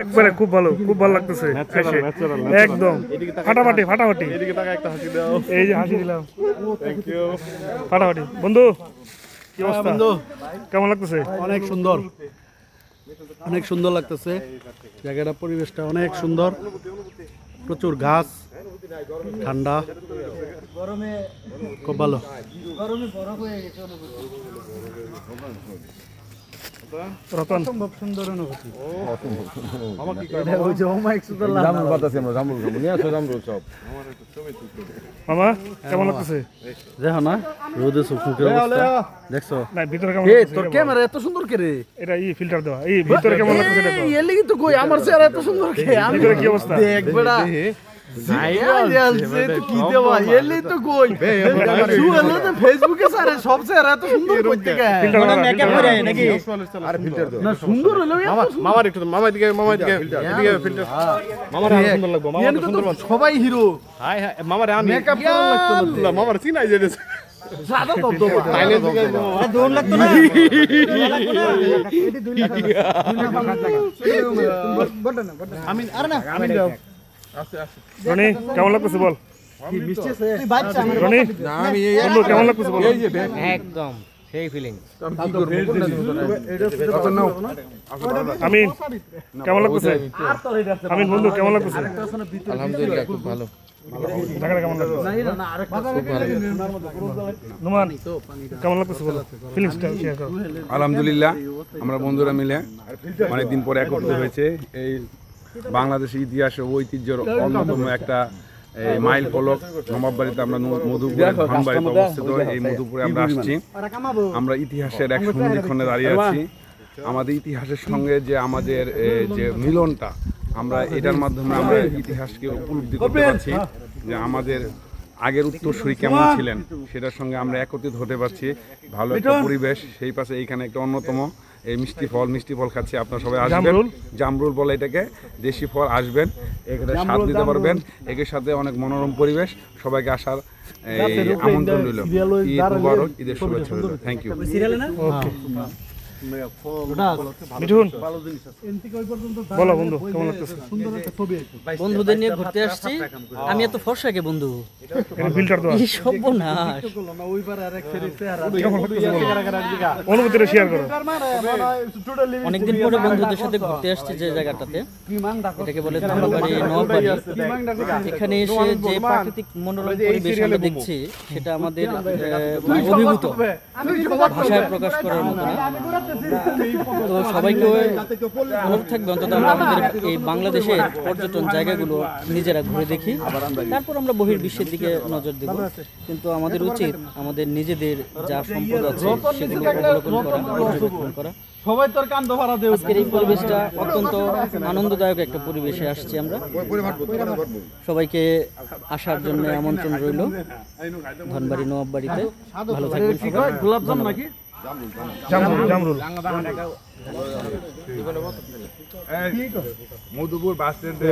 একবারে খুব ভালো লাগতেছে একদম ফাটাফাটি ফাটাফাটি এই যে হাসি দিলাম ফাটাফাটি বন্ধু কি অবস্থা বন্ধু কেমন লাগতেছে অনেক সুন্দর লাগতেছে জায়গাটা পরিবেশটা অনেক সুন্দর প্রচুর ঘাস ঠান্ডা খুব ভালো রতন সুন্দর অনুভূতি মামা কেমন লাগতেছে দেখো না রোদে চোখের অবস্থা দেখছো না ভিতরে কেমন এ লাগতেছে তোর ক্যামেরা এত সুন্দর কে রে এটা ফিল্টার দেওয়া এই ভিতরে কেমন লাগতেছে এটা তো এর লাগি তো কই আমার চেহারা এত সুন্দর কে আমি ভিতরে কি অবস্থা দেখ বেড়া ফেসবুকে সারে সব চেহারা এত সুন্দর করতে মেকআপ করে নাকি না সুন্দর হলো মামার একটু মামার দিকে এদিকে ফিল্টার মামার আরো সুন্দর লাগবে মামার সুন্দর সবাই হিরো হাই হাই মামার আমি মেকআপ করা লাগতো না মামার চিনাই যায় সাদা দবদবা তাইলে দিকে দৌড় লাগতো না আমি আরে না আমি দাও রনি কেমন লাগতেছে বল কি মিষ্টি আছে তুই বাচ্চা রনি আমি বন্ধু কেমন লাগতেছে বল একদম সেই ফিলিং আমিন কেমন লাগতেছে আমিন বন্ধু কেমন লাগতেছে আলহামদুলিল্লাহ খুব ভালো জায়গাটা কেমন লাগতেছে নুমান কেমন লাগতেছে বলো ফিলিংসটা শেয়ার করো আলহামদুলিল্লাহ আমরা বন্ধুরা মিলে অনেকদিন পরে একত্রিত হয়েছে এই বাংলাদেশের ইতিহাসে ঐতিহ্যের অন্যতম একটা মাইল ফলক নবাববাড়িতে আমরা মধুপুরে ধনবাড়িতে অবস্থিত এই মধুপুরে আমরা আসছি আমরা ইতিহাসের এক সন্ধিক্ষণে দাঁড়িয়ে আছি আমাদের ইতিহাসের সঙ্গে যে আমাদের যে মিলনটা আমরা এটার মাধ্যমে আমরা ইতিহাসকে উপলব্ধি করতে পারছি যে আমাদের আগের উত্তরসূরি কেমন ছিলেন সেটার সঙ্গে আমরা একত্রিত হতে পারছি ভালো একটা পরিবেশ সেই পাশে এইখানে একটা অন্যতম এই মিষ্টি ফল খাচ্ছি আপনারা সবাই আসবেন জামরুল বলে এটাকে দেশি ফল আসবেন এখানে স্বাদ দিতে পারবেন এর সাথে অনেক মনোরম পরিবেশ সবাইকে আসার আমন্ত্রণ রইল ঈদ মুবারক ঈদের শুভেচ্ছা রইল থ্যাংক ইউ মিঠুন বলো বন্ধু কেমন লাগতেছে বন্ধুদের নিয়ে ঘুরতে আসছি আমি এত ফর্সাকে বন্ধু ফিল্টার দেওয়া এই সর্বনাশ অনুভূতিটা শেয়ার করো অনেকদিন পরে বন্ধুদের সাথে ঘুরতে আসছি যে জায়গাটাতে এটাকে বলে ধনবাড়ি নবাববাড়ি এখানে এসে যে প্রাকৃতিক মনোরম পরিবেশ আমরা দেখছি সেটা আমাদের অভিভূত ভাষায় প্রকাশ করার মতো না তো সবাইকে অনুরোধ থাকবে অন্তত আমরা আমাদের এই বাংলাদেশের পর্যটন জায়গাগুলো নিজেরা ঘুরে দেখি তারপর আমরা বহির্বিশ্বের দিকে নজর দেব কিন্তু আমাদের উচিত আমাদের নিজেদের যা সম্পদ আছে সেগুলো অবলোকন করা পর্যবেক্ষণ করা সবাই তোর কান্দ ভরা দেও আজকের এই পরিবেশটা অত্যন্ত আনন্দদায়ক একটা পরিবেশে আসছি আমরা সবাইকে আসার জন্য আমন্ত্রণ রইল ধনবাড়ি নবাববাড়িতে ভালো থাকবেন সবাই গোলাপ জাম নাকি জামরুল মধুপুর বাস স্ট্যান্ডে